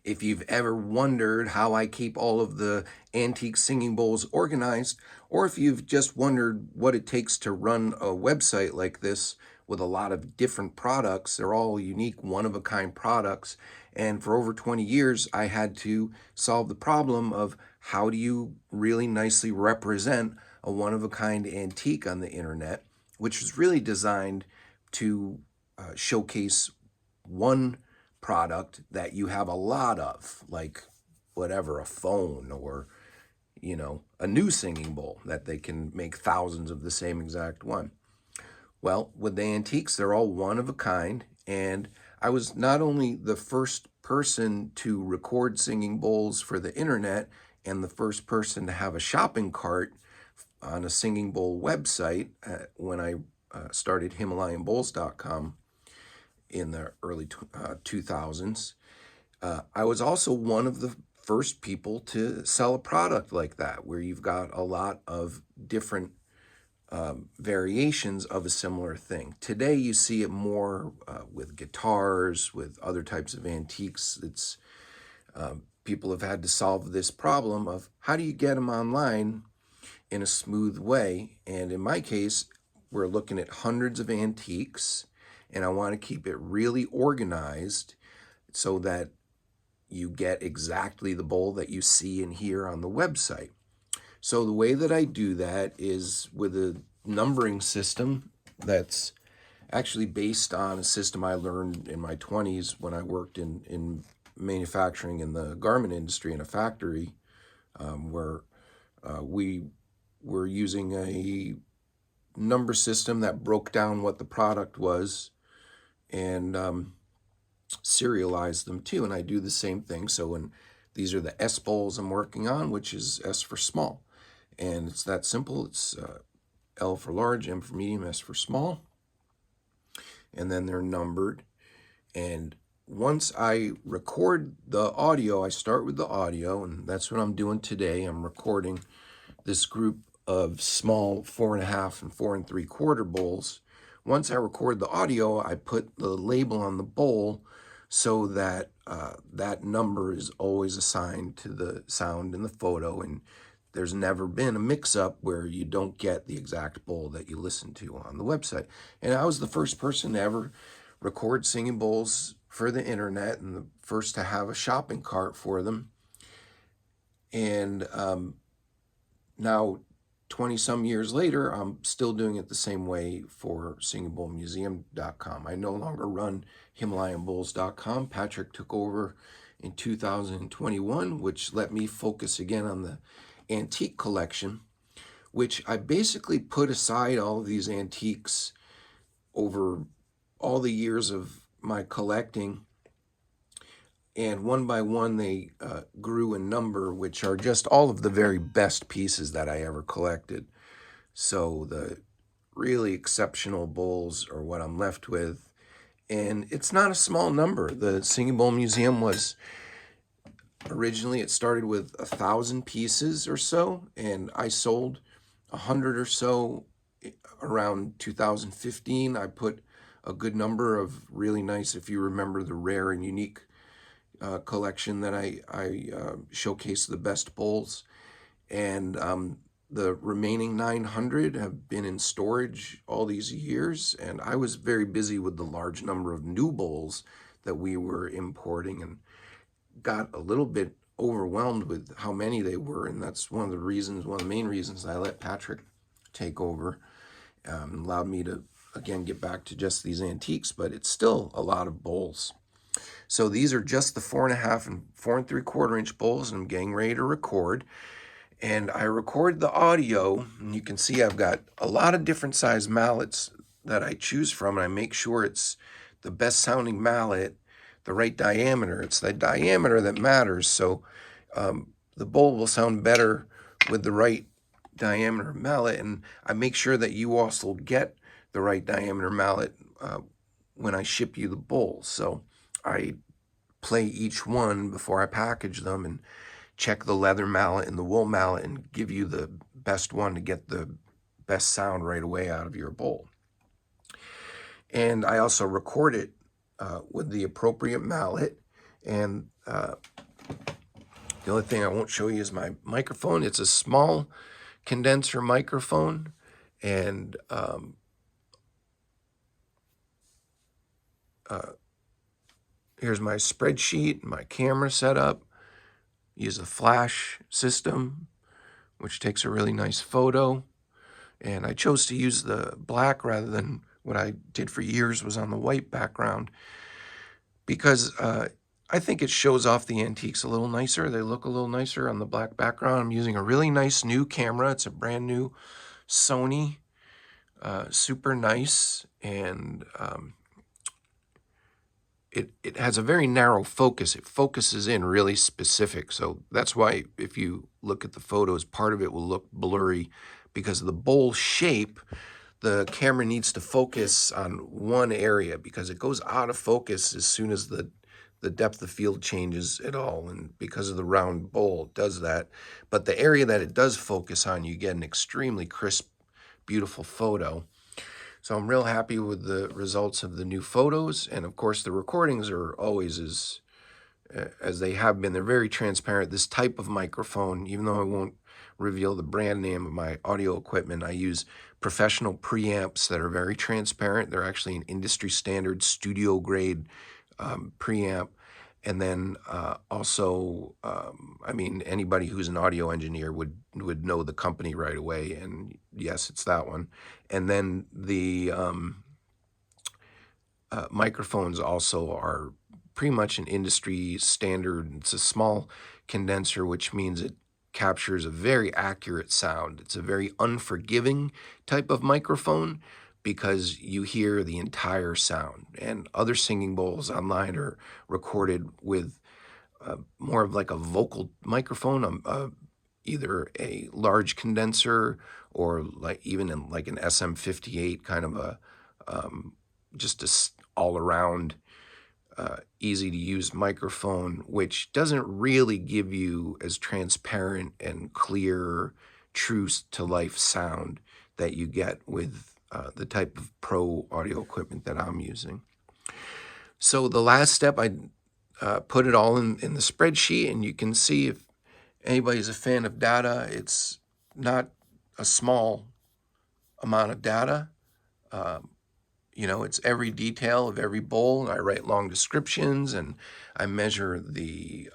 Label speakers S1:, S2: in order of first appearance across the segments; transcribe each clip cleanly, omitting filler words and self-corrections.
S1: If you've ever wondered how I keep all of the antique singing bowls organized, or if you've just wondered what it takes to run a website like this with a lot of different products, they're all unique, one-of-a-kind products. And for over 20 years, I had to solve the problem of how do you really nicely represent a one-of-a-kind antique on the internet, which was really designed to showcase one product that you have a lot of, like whatever, a phone or, a new singing bowl that they can make thousands of the same exact one. Well, with the antiques, they're all one of a kind. And I was not only the first person to record singing bowls for the internet and the first person to have a shopping cart on a singing bowl website when I started HimalayanBowls.com in the early 2000s. I was also one of the first people to sell a product like that, where you've got a lot of different variations of a similar thing. Today, you see it more with guitars, with other types of antiques. It's people have had to solve this problem of how do you get them online in a smooth way. And in my case, we're looking at hundreds of antiques, and I want to keep it really organized so that you get exactly the bowl that you see and hear on the website. So the way that I do that is with a numbering system that's actually based on a system I learned in my 20s when I worked in manufacturing in the garment industry in a factory, where we were using a number system that broke down what the product was and serialized them too. And I do the same thing. So when these are the S bowls I'm working on, which is S for small. And it's that simple. It's L for large, M for medium, S for small. And then they're numbered. And once I record the audio, I start with the audio, and that's what I'm doing today. I'm recording this group of small 4.5 and 4 3/4 bowls. Once I record the audio, I put the label on the bowl so that that number is always assigned to the sound in the photo, and there's never been a mix-up where you don't get the exact bowl that you listen to on the website. And I was the first person to ever record singing bowls for the internet and the first to have a shopping cart for them. And now, 20-some years later, I'm still doing it the same way for SingingBowlMuseum.com. I no longer run HimalayanBowls.com. Patrick took over in 2021, which let me focus again on the antique collection, which I basically put aside all of these antiques over all the years of my collecting. And one by one, they grew in number, which are just all of the very best pieces that I ever collected. So the really exceptional bowls are what I'm left with. And it's not a small number. The Singing Bowl Museum was originally, it started with 1,000 pieces or so, and I sold 100 or so around 2015. I put a good number of really nice, if you remember the rare and unique collection that I showcased the best bowls, and the remaining 900 have been in storage all these years, and I was very busy with the large number of new bowls that we were importing and got a little bit overwhelmed with how many they were, and that's one of the main reasons I let Patrick take over, allowed me to again get back to just these antiques, but it's still a lot of bowls. So these are just the 4.5 and 4 3/4 inch bowls, and I'm getting ready to record. And I record the audio, and you can see I've got a lot of different size mallets that I choose from, and I make sure it's the best sounding mallet, the right diameter. It's the diameter that matters. So the bowl will sound better with the right diameter mallet, and I make sure that you also get the right diameter mallet when I ship you the bowl. So I play each one before I package them and check the leather mallet and the wool mallet and give you the best one to get the best sound right away out of your bowl. And I also record it with the appropriate mallet, and The only thing I won't show you is my microphone. It's a small condenser microphone, and here's my spreadsheet, my camera setup. Use a flash system, which takes a really nice photo. And I chose to use the black rather than what I did for years was on the white background, because I think it shows off the antiques a little nicer. They look a little nicer on the black background. I'm using a really nice new camera. It's a brand new Sony, super nice, and it has a very narrow focus. It focuses in really specific. So that's why if you look at the photos, part of it will look blurry because of the bowl shape. The camera needs to focus on one area because it goes out of focus as soon as the depth of field changes at all. And because of the round bowl, it does that. But the area that it does focus on, you get an extremely crisp, beautiful photo. So I'm real happy with the results of the new photos. And of course, the recordings are always as they have been. They're very transparent. This type of microphone, even though I won't reveal the brand name of my audio equipment, I use professional preamps that are very transparent. They're actually an industry standard studio grade preamp. And then also, I mean, anybody who's an audio engineer would know the company right away. And yes, it's that one. And then the microphones also are pretty much an industry standard. It's a small condenser, which means it captures a very accurate sound. It's a very unforgiving type of microphone because you hear the entire sound. And other singing bowls online are recorded with more of like a vocal microphone, either a large condenser or like even in like an SM58 kind of a just a all-around easy to use microphone, which doesn't really give you as transparent and clear, true to life sound that you get with the type of pro audio equipment that I'm using. So the last step, I put it all in the spreadsheet, and you can see if anybody's a fan of data, it's not a small amount of data. You know, it's every detail of every bowl. I write long descriptions, and I measure the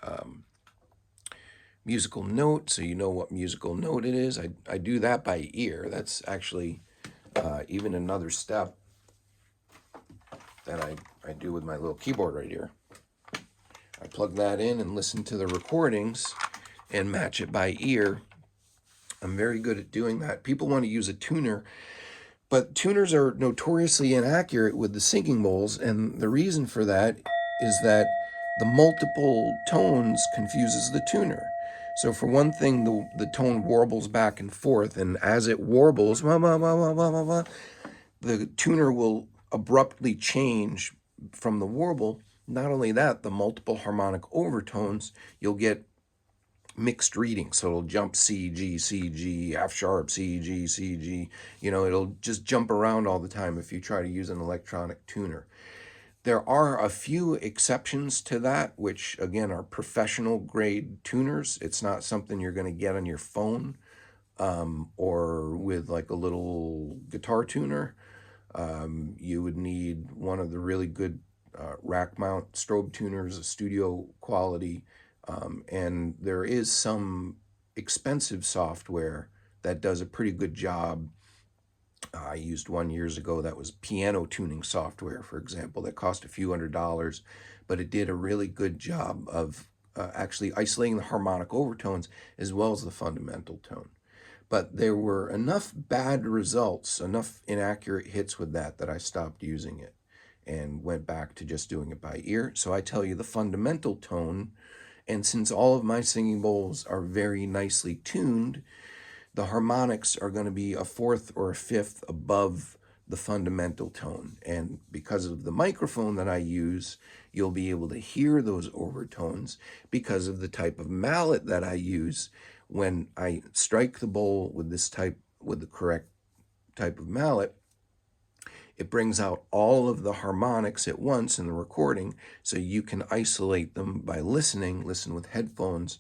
S1: musical note, so you know what musical note it is. I do that by ear. That's actually even another step that I do with my little keyboard right here. I plug that in and listen to the recordings and match it by ear. I'm very good at doing that. People want to use a tuner, but tuners are notoriously inaccurate with the singing bowls, and the reason for that is that the multiple tones confuses the tuner. So for one thing, the tone warbles back and forth, and as it warbles, the tuner will abruptly change from the warble. Not only that, the multiple harmonic overtones, you'll get mixed reading. So it'll jump C, G, C, G, F sharp, C, G, C, G. You know, it'll just jump around all the time if you try to use an electronic tuner. There are a few exceptions to that, which again are professional grade tuners. It's not something you're going to get on your phone or with like a little guitar tuner. You would need one of the really good rack mount strobe tuners, a studio quality. And there is some expensive software that does a pretty good job. I used one years ago that was piano tuning software, for example, that cost a few $100s, but it did a really good job of actually isolating the harmonic overtones as well as the fundamental tone. But there were enough bad results, enough inaccurate hits with that I stopped using it and went back to just doing it by ear. So I tell you the fundamental tone, and since all of my singing bowls are very nicely tuned, the harmonics are going to be a fourth or a fifth above the fundamental tone. And because of the microphone that I use, you'll be able to hear those overtones because of the type of mallet that I use. When I strike the bowl with the correct type of mallet, it brings out all of the harmonics at once in the recording, so you can isolate them by listen with headphones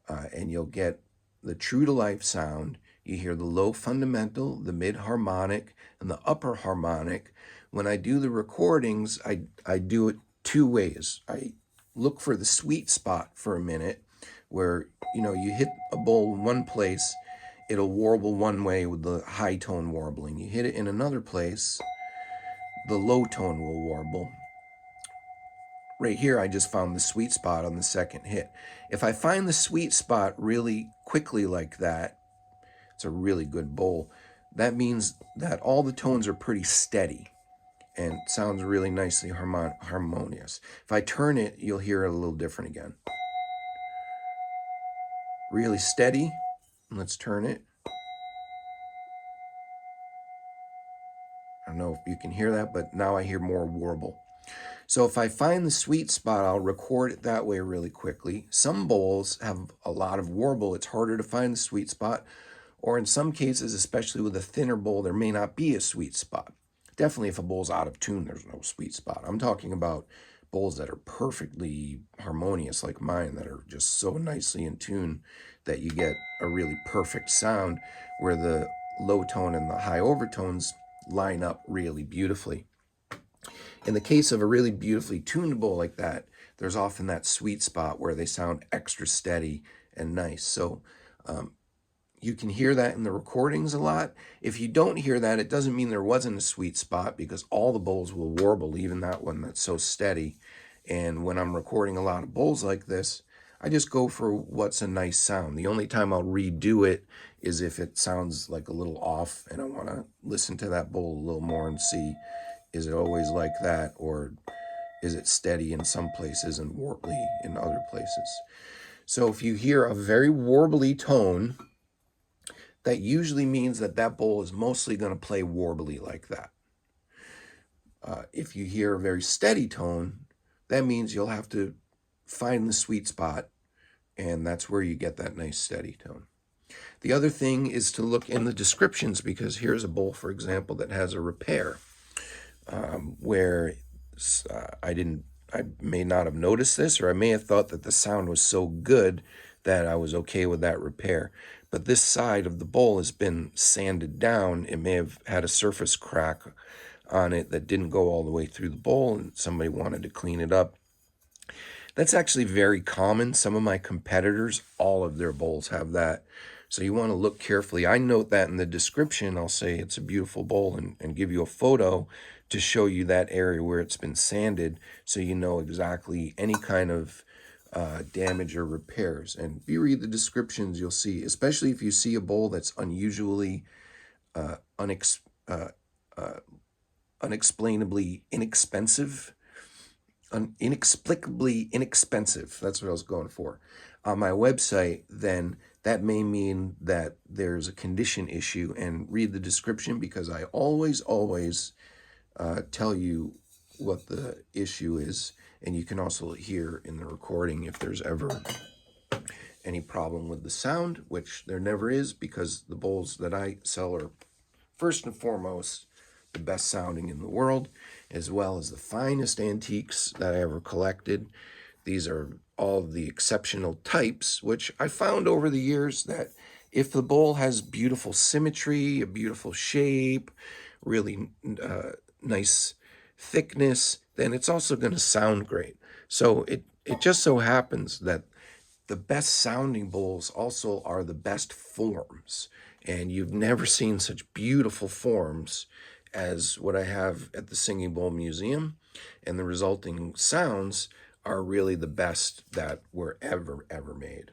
S1: and you'll get the true to life sound. You hear the low fundamental, the mid harmonic, and the upper harmonic. When I do the recordings, I do it two ways. I look for the sweet spot for a minute where, you hit a bowl in one place, it'll warble one way with the high tone warbling. You hit it in another place, the low tone will warble. Right here, I just found the sweet spot on the second hit. If I find the sweet spot really quickly like that, it's a really good bowl. That means that all the tones are pretty steady and sounds really nicely harmonious. If I turn it, you'll hear it a little different again. Really steady. Let's turn it. I don't know if you can hear that, but now I hear more warble. So if I find the sweet spot, I'll record it that way really quickly. Some bowls have a lot of warble. It's harder to find the sweet spot. Or in some cases, especially with a thinner bowl, there may not be a sweet spot. Definitely if a bowl's out of tune, there's no sweet spot. I'm talking about bowls that are perfectly harmonious like mine, that are just so nicely in tune that you get a really perfect sound where the low tone and the high overtones line up really beautifully. In the case of a really beautifully tuned bowl like that, there's often that sweet spot where they sound extra steady and nice. So you can hear that in the recordings a lot. If you don't hear that, it doesn't mean there wasn't a sweet spot, because all the bowls will warble, even that one that's so steady. And when I'm recording a lot of bowls like this, I just go for what's a nice sound. The only time I'll redo it is if it sounds like a little off and I want to listen to that bowl a little more and see, is it always like that, or is it steady in some places and warbly in other places? So if you hear a very warbly tone, that usually means that that bowl is mostly going to play warbly like that. If you hear a very steady tone, that means you'll have to find the sweet spot, and that's where you get that nice steady tone. The other thing is to look in the descriptions, because here's a bowl, for example, that has a repair where I may not have noticed this, or I may have thought that the sound was so good that I was okay with that repair. But this side of the bowl has been sanded down. It may have had a surface crack on it that didn't go all the way through the bowl, and somebody wanted to clean it up. That's actually very common. Some of my competitors, all of their bowls have that. So you want to look carefully. I note that in the description. I'll say it's a beautiful bowl and give you a photo to show you that area where it's been sanded, so you know exactly any kind of damage or repairs. And if you read the descriptions, you'll see, especially if you see a bowl that's unusually unexplainably inexpensive, inexplicably inexpensive, that's what I was going for, on my website, then that may mean that there's a condition issue. And read the description, because I always tell you what the issue is. And you can also hear in the recording if there's ever any problem with the sound, which there never is, because the bowls that I sell are first and foremost the best sounding in the world, as well as the finest antiques that I ever collected. These are all of the exceptional types, which I found over the years that if the bowl has beautiful symmetry, a beautiful shape, really nice thickness, then it's also going to sound great. So it just so happens that the best sounding bowls also are the best forms. And you've never seen such beautiful forms as what I have at the Singing Bowl Museum. And the resulting sounds are really the best that were ever made.